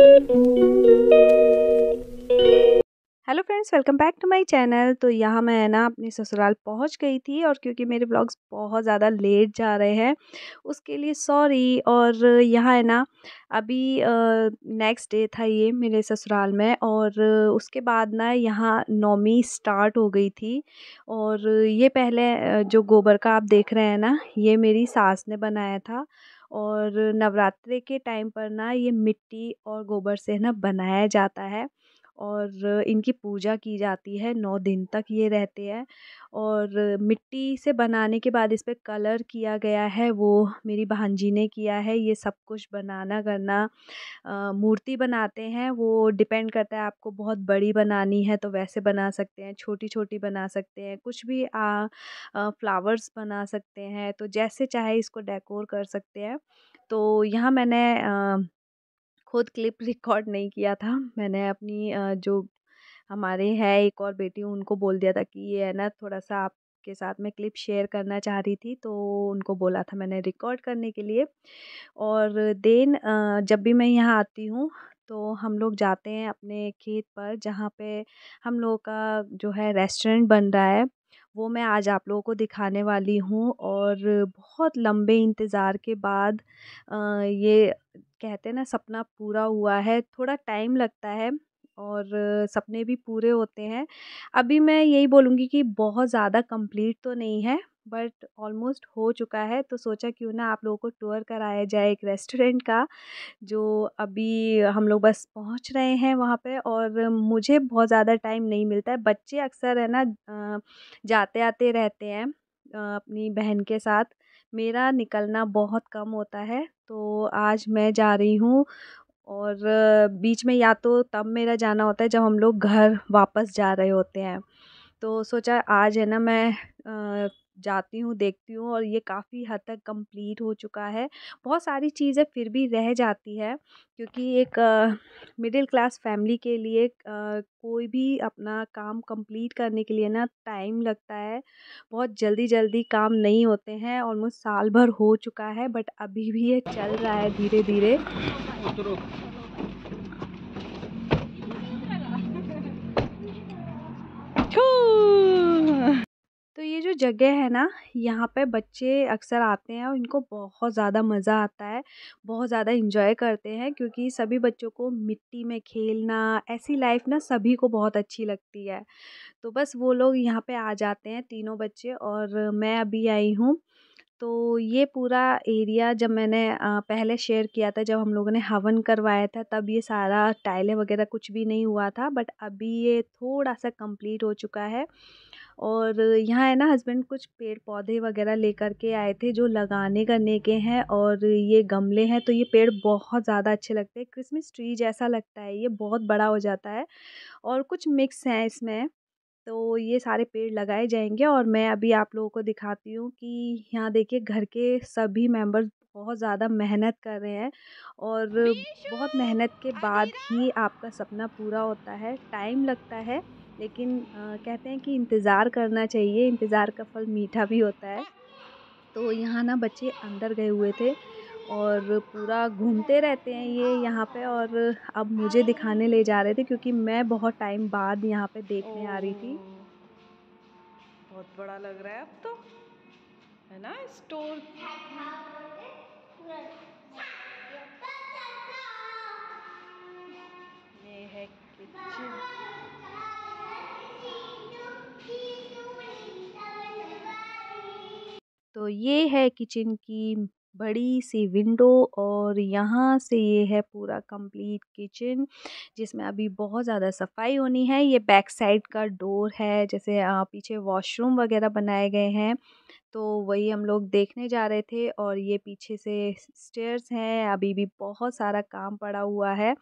Hello friends, welcome back to my channel. तो यहाँ मैं ना अपनी ससुराल पहुँच गई थी, और क्योंकि मेरे व्लॉग्स बहुत ज़्यादा लेट जा रहे हैं उसके लिए सॉरी। और यहाँ है ना अभी नेक्स्ट डे था ये मेरे ससुराल में, और उसके बाद ना यहाँ नौमी स्टार्ट हो गई थी। और ये पहले जो गोबर का आप देख रहे हैं ना, ये मेरी सास ने बनाया था। और नवरात्रि के टाइम पर ना ये मिट्टी और गोबर से ना बनाया जाता है, और इनकी पूजा की जाती है। 9 दिन तक ये रहते हैं। और मिट्टी से बनाने के बाद इस पे कलर किया गया है, वो मेरी भांजी ने किया है। ये सब कुछ बनाना करना, मूर्ति बनाते हैं, वो डिपेंड करता है। आपको बहुत बड़ी बनानी है तो वैसे बना सकते हैं, छोटी छोटी बना सकते हैं, कुछ भी फ्लावर्स बना सकते हैं, तो जैसे चाहे इसको डेकोर कर सकते हैं। तो यहाँ मैंने खुद क्लिप रिकॉर्ड नहीं किया था। मैंने अपनी जो हमारे है एक और बेटी, उनको बोल दिया था कि ये है ना थोड़ा-सा आपके साथ में क्लिप शेयर करना चाह रही थी, तो उनको बोला था मैंने रिकॉर्ड करने के लिए। और देन जब भी मैं यहाँ आती हूँ तो हम लोग जाते हैं अपने खेत पर, जहाँ पे हम लोगों का जो है रेस्टोरेंट बन रहा है। वो मैं आज आप लोगों को दिखाने वाली हूँ। और बहुत लंबे इंतज़ार के बाद ये कहते हैं ना सपना पूरा हुआ है। थोड़ा टाइम लगता है और सपने भी पूरे होते हैं। अभी मैं यही बोलूँगी कि बहुत ज़्यादा कंप्लीट तो नहीं है, बट ऑलमोस्ट हो चुका है। तो सोचा क्यों ना आप लोगों को टूर कराया जाए एक रेस्टोरेंट का, जो अभी हम लोग बस पहुंच रहे हैं वहाँ पे। और मुझे बहुत ज़्यादा टाइम नहीं मिलता है। बच्चे अक्सर है ना जाते आते रहते हैं अपनी बहन के साथ। मेरा निकलना बहुत कम होता है, तो आज मैं जा रही हूँ। और बीच में या तो तब मेरा जाना होता है जब हम लोग घर वापस जा रहे होते हैं। तो सोचा आज है ना मैं जाती हूँ, देखती हूँ। और ये काफ़ी हद तक कंप्लीट हो चुका है। बहुत सारी चीज़ें फिर भी रह जाती है, क्योंकि एक मिडिल क्लास फैमिली के लिए कोई भी अपना काम कंप्लीट करने के लिए ना टाइम लगता है। बहुत जल्दी जल्दी काम नहीं होते हैं। ऑलमोस्ट साल भर हो चुका है, बट अभी भी ये चल रहा है धीरे धीरे। तो ये जो जगह है ना, यहाँ पे बच्चे अक्सर आते हैं और इनको बहुत ज़्यादा मज़ा आता है, बहुत ज़्यादा एंजॉय करते हैं, क्योंकि सभी बच्चों को मिट्टी में खेलना, ऐसी लाइफ ना सभी को बहुत अच्छी लगती है। तो बस वो लोग यहाँ पे आ जाते हैं, तीनों बच्चे। और मैं अभी आई हूँ। तो ये पूरा एरिया जब मैंने पहले शेयर किया था, जब हम लोगों ने हवन करवाया था, तब ये सारा टाइलें वगैरह कुछ भी नहीं हुआ था, बट अभी ये थोड़ा सा कंप्लीट हो चुका है। और यहाँ है ना हस्बैंड कुछ पेड़ पौधे वगैरह लेकर के आए थे जो लगाने करने के हैं। और ये गमले हैं, तो ये पेड़ बहुत ज़्यादा अच्छे लगते हैं, क्रिसमस ट्री जैसा लगता है, ये बहुत बड़ा हो जाता है। और कुछ मिक्स हैं इसमें, तो ये सारे पेड़ लगाए जाएंगे। और मैं अभी आप लोगों को दिखाती हूँ कि यहाँ देखिए घर के सभी मेंबर्स बहुत ज़्यादा मेहनत कर रहे हैं। और बहुत मेहनत के बाद ही आपका सपना पूरा होता है। टाइम लगता है, लेकिन कहते हैं कि इंतज़ार करना चाहिए, इंतज़ार का फल मीठा भी होता है। तो यहाँ ना बच्चे अंदर गए हुए थे और पूरा घूमते रहते हैं ये यहाँ पे। और अब मुझे दिखाने ले जा रहे थे, क्योंकि मैं बहुत टाइम बाद यहाँ पे देखने आ रही थी। बहुत बड़ा लग रहा है अब तो, है ना स्टोर। ये है किचन। तो ये है किचन की बड़ी सी विंडो, और यहाँ से ये है पूरा कंप्लीट किचन, जिसमें अभी बहुत ज़्यादा सफाई होनी है। ये बैक साइड का डोर है, जैसे पीछे वॉशरूम वगैरह बनाए गए हैं, तो वही हम लोग देखने जा रहे थे। और ये पीछे से स्टेयर्स हैं, अभी भी बहुत सारा काम पड़ा हुआ है।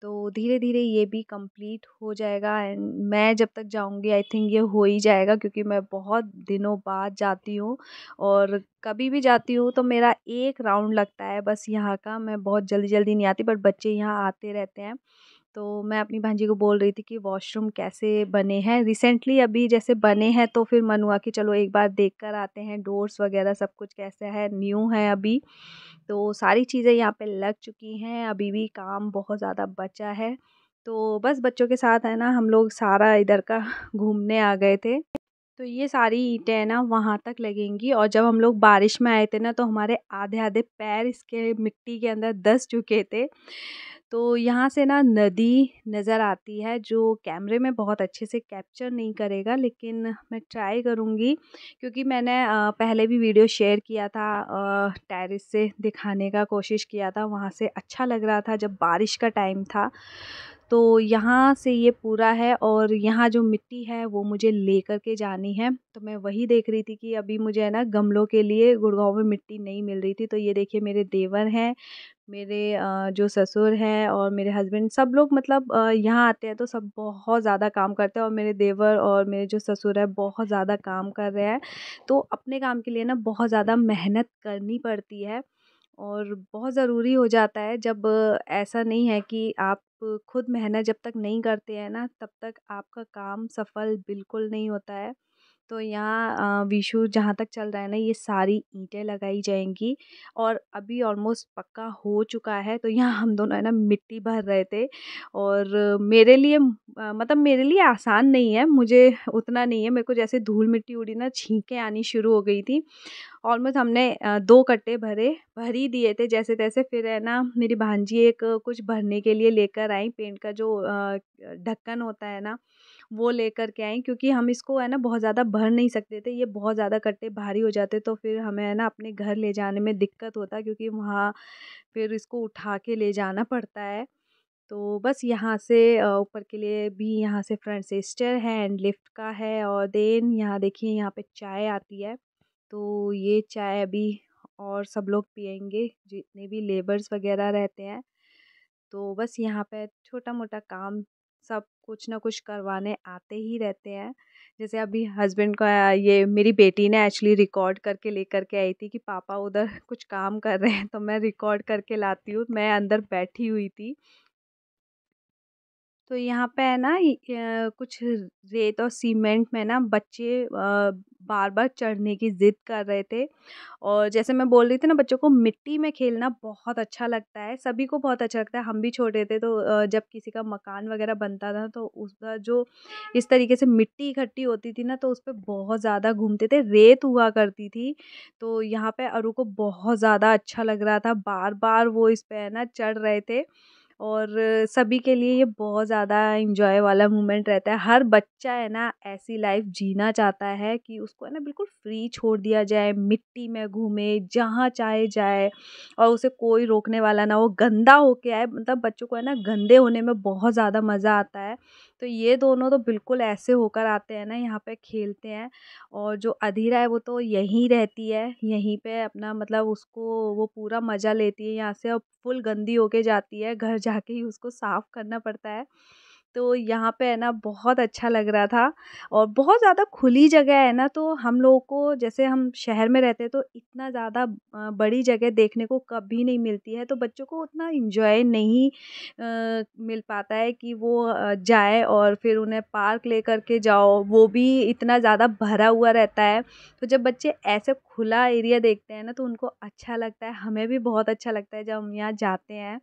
तो धीरे धीरे ये भी कंप्लीट हो जाएगा, एंड मैं जब तक जाऊंगी आई थिंक ये हो ही जाएगा, क्योंकि मैं बहुत दिनों बाद जाती हूँ। और कभी भी जाती हूँ तो मेरा एक राउंड लगता है बस यहाँ का, मैं बहुत जल्दी जल्दी नहीं आती, बट बच्चे यहाँ आते रहते हैं। तो मैं अपनी भांजी को बोल रही थी कि वॉशरूम कैसे बने हैं, रिसेंटली अभी जैसे बने हैं, तो फिर मन हुआ कि चलो एक बार देख कर आते हैं, डोर्स वगैरह सब कुछ कैसा है, न्यू है अभी। तो सारी चीज़ें यहाँ पे लग चुकी हैं, अभी भी काम बहुत ज़्यादा बचा है। तो बस बच्चों के साथ है ना हम लोग सारा इधर का घूमने आ गए थे। तो ये सारी ईंटें हैं ना वहाँ तक लगेंगी, और जब हम लोग बारिश में आए थे ना तो हमारे आधे-आधे पैर इसके मिट्टी के अंदर दस चुके थे। तो यहाँ से ना नदी नज़र आती है, जो कैमरे में बहुत अच्छे से कैप्चर नहीं करेगा, लेकिन मैं ट्राई करूँगी, क्योंकि मैंने पहले भी वीडियो शेयर किया था, टेरेस से दिखाने का कोशिश किया था, वहाँ से अच्छा लग रहा था जब बारिश का टाइम था। तो यहाँ से ये पूरा है, और यहाँ जो मिट्टी है वो मुझे लेकर के जानी है। तो मैं वही देख रही थी कि अभी मुझे है ना गमलों के लिए गुड़गाँव में मिट्टी नहीं मिल रही थी। तो ये देखिए मेरे देवर हैं, मेरे जो ससुर हैं और मेरे हस्बैंड, सब लोग मतलब यहाँ आते हैं तो सब बहुत ज़्यादा काम करते हैं, और मेरे देवर और मेरे जो ससुर है बहुत ज़्यादा काम कर रहे हैं। तो अपने काम के लिए ना बहुत ज़्यादा मेहनत करनी पड़ती है, और बहुत ज़रूरी हो जाता है। जब ऐसा नहीं है कि आप खुद मेहनत जब तक नहीं करते हैं ना, तब तक आपका काम सफल बिल्कुल नहीं होता है। तो यहाँ विशु जहाँ तक चल रहा है ना, ये सारी ईंटें लगाई जाएंगी, और अभी ऑलमोस्ट पक्का हो चुका है। तो यहाँ हम दोनों है ना मिट्टी भर रहे थे, और मेरे लिए मतलब मेरे लिए आसान नहीं है, मुझे उतना नहीं है, मेरे को जैसे धूल मिट्टी उड़ी ना छींकें आनी शुरू हो गई थी। ऑलमोस्ट हमने 2 कट्टे भर ही दिए थे जैसे-तैसे। फिर है ना मेरी भांजी एक कुछ भरने के लिए लेकर आई, पेंट का जो ढक्कन होता है ना, वो लेकर के आई, क्योंकि हम इसको है ना बहुत ज़्यादा भर नहीं सकते थे, ये बहुत ज़्यादा कट्टे भारी हो जाते, तो फिर हमें है ना अपने घर ले जाने में दिक्कत होता, क्योंकि वहाँ फिर इसको उठा के ले जाना पड़ता है। तो बस यहाँ से ऊपर के लिए भी यहाँ से फ्रंट से स्टेयर है एंड लिफ्ट का है, और देन यहाँ देखिए यहाँ पे चाय आती है। तो ये चाय अभी और सब लोग पिएंगे, जितने भी लेबर्स वगैरह रहते हैं। तो बस यहाँ पे छोटा-मोटा काम सब कुछ ना कुछ करवाने आते ही रहते हैं। जैसे अभी हस्बैंड का ये मेरी बेटी ने एक्चुअली रिकॉर्ड करके लेकर के आई थी कि पापा उधर कुछ काम कर रहे हैं, तो मैं रिकॉर्ड करके लाती हूँ। मैं अंदर बैठी हुई थी। तो यहाँ पे है ना कुछ रेत और सीमेंट में ना बच्चे बार-बार चढ़ने की ज़िद कर रहे थे, और जैसे मैं बोल रही थी ना, बच्चों को मिट्टी में खेलना बहुत अच्छा लगता है, सभी को बहुत अच्छा लगता है। हम भी छोटे थे तो जब किसी का मकान वगैरह बनता था तो उसका जो इस तरीके से मिट्टी इकट्ठी होती थी ना, तो उस पे बहुत ज़्यादा घूमते थे, रेत हुआ करती थी। तो यहाँ पे अरु को बहुत ज़्यादा अच्छा लग रहा था, बार-बार वो इस पे है ना चढ़ रहे थे, और सभी के लिए ये बहुत ज़्यादा एन्जॉय वाला मोमेंट रहता है। हर बच्चा है ना ऐसी लाइफ़ जीना चाहता है कि उसको है ना बिल्कुल फ्री छोड़ दिया जाए, मिट्टी में घूमे, जहाँ चाहे जाए, और उसे कोई रोकने वाला ना हो, गंदा होके आए। मतलब बच्चों को है ना गंदे होने में बहुत ज़्यादा मज़ा आता है। तो ये दोनों तो बिल्कुल ऐसे होकर आते हैं ना, यहाँ पे खेलते हैं, और जो अधीरा है वो तो यहीं रहती है, यहीं पे अपना मतलब उसको वो पूरा मज़ा लेती है यहाँ से, और फुल गंदी होके जाती है, घर जाके ही उसको साफ़ करना पड़ता है। तो यहाँ पे है ना बहुत अच्छा लग रहा था, और बहुत ज़्यादा खुली जगह है ना, तो हम लोगों को, जैसे हम शहर में रहते हैं तो इतना ज़्यादा बड़ी जगह देखने को कभी नहीं मिलती है, तो बच्चों को उतना एंजॉय नहीं मिल पाता है कि वो जाए, और फिर उन्हें पार्क लेकर के जाओ, वो भी इतना ज़्यादा भरा हुआ रहता है। तो जब बच्चे ऐसे खुला एरिया देखते हैं ना, तो उनको अच्छा लगता है, हमें भी बहुत अच्छा लगता है जब हम यहाँ जाते हैं।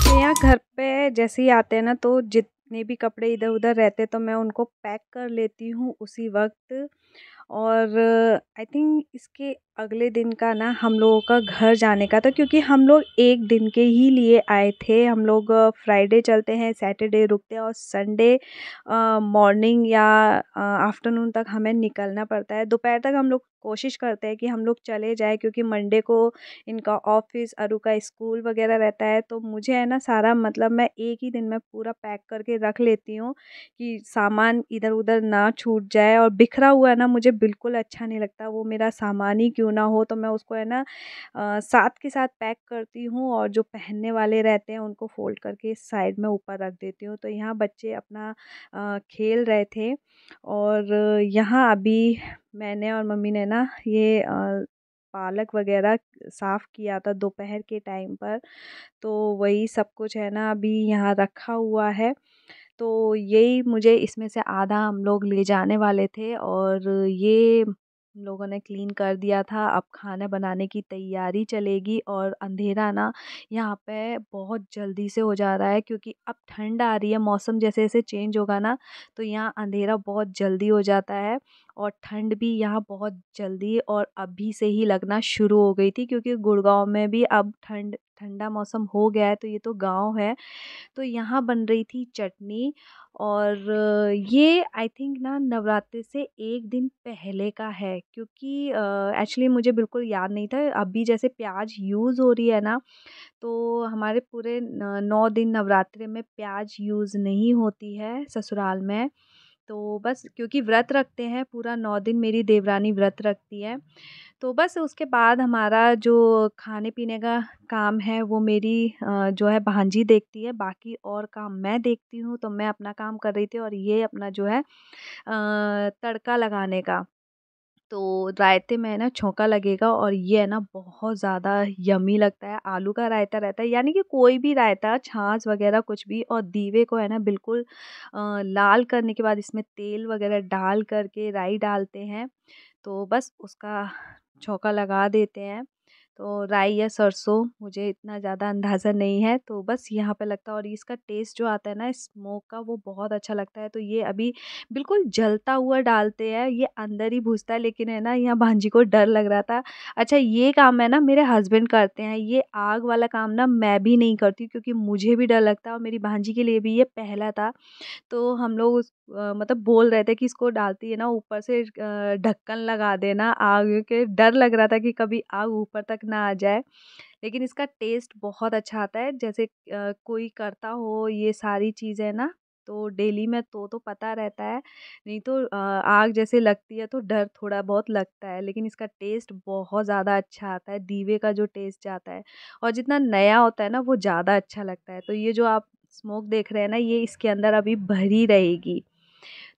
तो यहाँ घर पे जैसे ही आते हैं ना, तो जितने भी कपड़े इधर-उधर रहते हैं तो मैं उनको पैक कर लेती हूँ उसी वक़्त। और आई थिंक इसके अगले दिन का ना हम लोगों का घर जाने का था, क्योंकि हम लोग एक दिन के ही लिए आए थे। हम लोग फ्राइडे चलते हैं, सैटरडे रुकते हैं और संडे मॉर्निंग या आफ्टरनून तक हमें निकलना पड़ता है। दोपहर तक हम लोग कोशिश करते हैं कि हम लोग चले जाए, क्योंकि मंडे को इनका ऑफिस, अरु का स्कूल वगैरह रहता है। तो मुझे है ना सारा, मतलब मैं एक ही दिन में पूरा पैक करके रख लेती हूँ कि सामान इधर उधर ना छूट जाए। और बिखरा हुआ है ना मुझे बिल्कुल अच्छा नहीं लगता, वो मेरा सामान ही क्यों ना हो। तो मैं उसको है ना साथ के साथ पैक करती हूँ, और जो पहनने वाले रहते हैं उनको फ़ोल्ड करके साइड में ऊपर रख देती हूँ। तो यहाँ बच्चे अपना खेल रहे थे, और यहाँ अभी मैंने और मम्मी ने ना ये पालक वगैरह साफ़ किया था दोपहर के टाइम पर। तो वही सब कुछ है ना अभी यहाँ रखा हुआ है। तो यही मुझे इसमें से आधा हम लोग ले जाने वाले थे, और ये हम लोगों ने क्लीन कर दिया था। अब खाना बनाने की तैयारी चलेगी, और अंधेरा ना यहाँ पे बहुत जल्दी से हो जा रहा है, क्योंकि अब ठंड आ रही है। मौसम जैसे जैसे चेंज होगा ना, तो यहाँ अंधेरा बहुत जल्दी हो जाता है। और ठंड भी यहाँ बहुत जल्दी और अभी से ही लगना शुरू हो गई थी, क्योंकि गुड़गांव में भी अब ठंडा मौसम हो गया है। तो ये तो गांव है। तो यहाँ बन रही थी चटनी, और ये आई थिंक ना नवरात्रि से एक दिन पहले का है, क्योंकि एक्चुअली मुझे बिल्कुल याद नहीं था। अभी जैसे प्याज यूज़ हो रही है ना, तो हमारे पूरे 9 दिन नवरात्रि में प्याज यूज़ नहीं होती है ससुराल में। तो बस क्योंकि व्रत रखते हैं, पूरा 9 दिन मेरी देवरानी व्रत रखती है। तो बस उसके बाद हमारा जो खाने-पीने का काम है वो मेरी जो है भांजी देखती है, बाकी और काम मैं देखती हूँ। तो मैं अपना काम कर रही थी, और ये अपना जो है तड़का लगाने का। तो रायते में है ना छौंका लगेगा, और ये है ना बहुत ज़्यादा यम्मी लगता है। आलू का रायता रहता है, यानी कि कोई भी रायता, छाछ वगैरह कुछ भी। और दीवे को है ना बिल्कुल लाल करने के बाद इसमें तेल वगैरह डाल कर के राई डालते हैं। तो बस उसका छौंका लगा देते हैं। तो राई या सरसों, मुझे इतना ज़्यादा अंदाज़ा नहीं है, तो बस यहाँ पे लगता है। और इसका टेस्ट जो आता है ना स्मोक का, वो बहुत अच्छा लगता है। तो ये अभी बिल्कुल जलता हुआ डालते हैं, ये अंदर ही भुजता है। लेकिन है ना यहाँ भांजी को डर लग रहा था। अच्छा, ये काम है ना मेरे हस्बैंड करते हैं, ये आग वाला काम ना मैं भी नहीं करती, क्योंकि मुझे भी डर लगता है और मेरी भांजी के लिए भी ये पहला था। तो हम लोग मतलब बोल रहे थे कि इसको डालती है ना ऊपर से ढक्कन लगा देना आग के। डर लग रहा था कि कभी आग ऊपर तक ना आ जाए। लेकिन इसका टेस्ट बहुत अच्छा आता है, जैसे कोई करता हो ये सारी चीज़ें ना, तो डेली में तो पता रहता है। नहीं तो आग जैसे लगती है तो डर थोड़ा बहुत लगता है, लेकिन इसका टेस्ट बहुत ज़्यादा अच्छा आता है। दीवे का जो टेस्ट आता है, और जितना नया होता है ना वो ज़्यादा अच्छा लगता है। तो ये जो आप स्मोक देख रहे हैं ना, ये इसके अंदर अभी भरी रहेगी।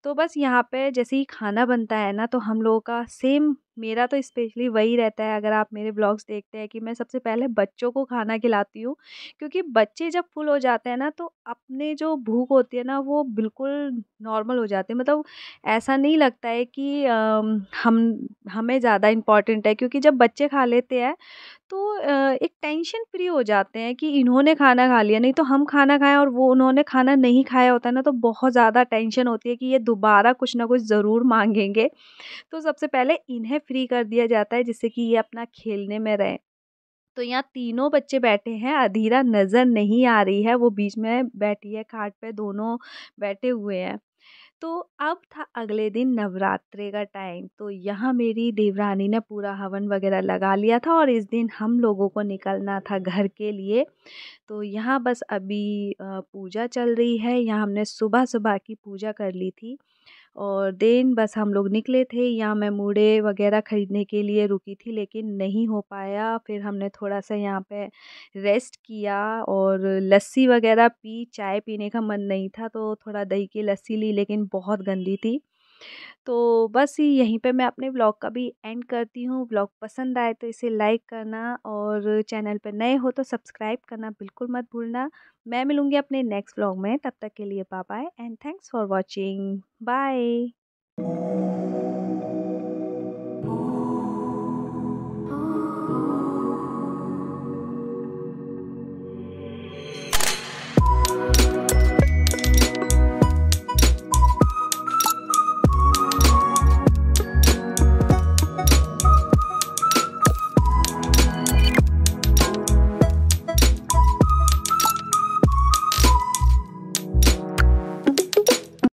तो बस यहाँ पे जैसे ही खाना बनता है ना, तो हम लोगों का सेम, मेरा तो स्पेशली वही रहता है। अगर आप मेरे ब्लॉग्स देखते हैं कि मैं सबसे पहले बच्चों को खाना खिलाती हूँ, क्योंकि बच्चे जब फुल हो जाते हैं ना, तो अपने जो भूख होती है ना वो बिल्कुल नॉर्मल हो जाती है। मतलब ऐसा नहीं लगता है कि हमें ज़्यादा इम्पोर्टेंट है, क्योंकि जब बच्चे खा लेते हैं तो एक टेंशन फ्री हो जाते हैं कि इन्होंने खाना खा लिया। नहीं तो हम खाना खाएँ और वो उन्होंने खाना नहीं खाया होता है ना, तो बहुत ज़्यादा टेंशन होती है कि ये दोबारा कुछ ना कुछ ज़रूर माँगेंगे। तो सबसे पहले इन्हें फ्री कर दिया जाता है, जिससे कि ये अपना खेलने में रहें। तो यहाँ तीनों बच्चे बैठे हैं, अधीरा नज़र नहीं आ रही है, वो बीच में बैठी है खाट पे, दोनों बैठे हुए हैं। तो अब था अगले दिन नवरात्रे का टाइम, तो यहाँ मेरी देवरानी ने पूरा हवन वगैरह लगा लिया था, और इस दिन हम लोगों को निकलना था घर के लिए। तो यहाँ बस अभी पूजा चल रही है। यहाँ हमने सुबह-सुबह की पूजा कर ली थी, और देन बस हम लोग निकले थे। यहाँ मैं मूढ़े वगैरह ख़रीदने के लिए रुकी थी, लेकिन नहीं हो पाया। फिर हमने थोड़ा-सा यहाँ पे रेस्ट किया और लस्सी वगैरह पी। चाय पीने का मन नहीं था, तो थोड़ा दही की लस्सी ली, लेकिन बहुत गंदी थी। तो बस यहीं पे मैं अपने व्लॉग का भी एंड करती हूँ। व्लॉग पसंद आए तो इसे लाइक करना, और चैनल पे नए हो तो सब्सक्राइब करना बिल्कुल मत भूलना। मैं मिलूँगी अपने नेक्स्ट व्लॉग में, तब तक के लिए bye bye and thanks for watching. Bye.